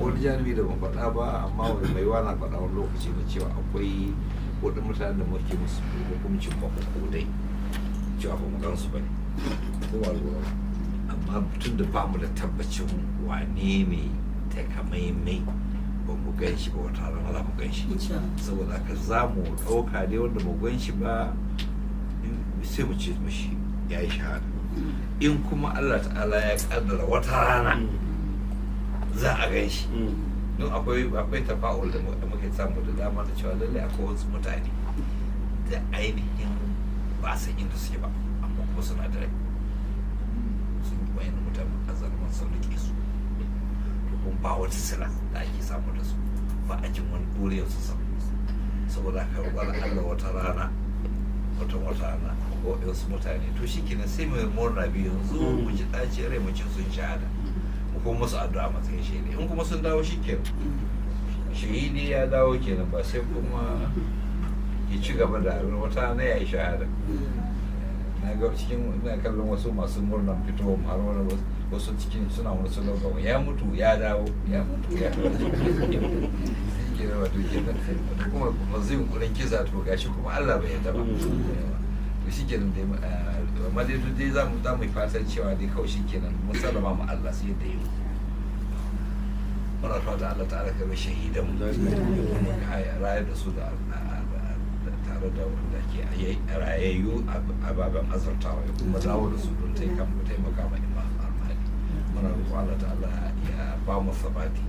wani janibi da ban faɗa ba amma mai wana faɗa wani lokaci na cewa akwai wadda mutane da muke musu hukuncin udai cewa ba mu gansu ba ne kowa ruwa amma tun da ba mu da tabbacin wane ne takamaimai ba mu gan shi ba wata rana za mu gan shi saboda haka za mu ɗauka ne wanda mu gan shi ba sai mu ce mashi ya yi shahada in kuma Allah ta'ala ya kaddara wata rana za a gan shi don akwai tafa'ul da muke samu da dama da cewa lallai akwai wasu mutane da ainihin ba san inda suke ba amma kuma suna da rai sun yi bayan mutane a zarman sun rike su to kuma ba wata sila da ake samu da su ba a jin wani ɗoriyar su samu saboda haka wani Allah wata rana ko wasu mutane to shi kenan sai mai murna biyu yanzu mu ji ɗaci rai mu ci sun shahada mu kuma musu addu'a matsayin shahidi in kuma sun dawo shi kenan shahidi ya dawo kenan ba sai kuma ya ci gaba da wata na ya yi shahada na ga cikin ina kallon wasu masu murnan fitowar har wani wasu cikin suna wani su lauka ya mutu ya dawo ya mutu ya kenan wato kenan kuma masu yin kurin kisa to gashi kuma Allah bai yarda ba to shi kenan dai amma dai duk dai za mu yi fatan cewa dai kawai shi kenan mun sallama mu Allah sai da yi muna fata Allah ta'ala ka bai shahidan mu rayar da su da tare da wanda ke rayayyu a baban azartawa ya kuma dawo da su don taimaka ma imam al-mahdi muna roƙon Allah ta'ala ya ba mu sabati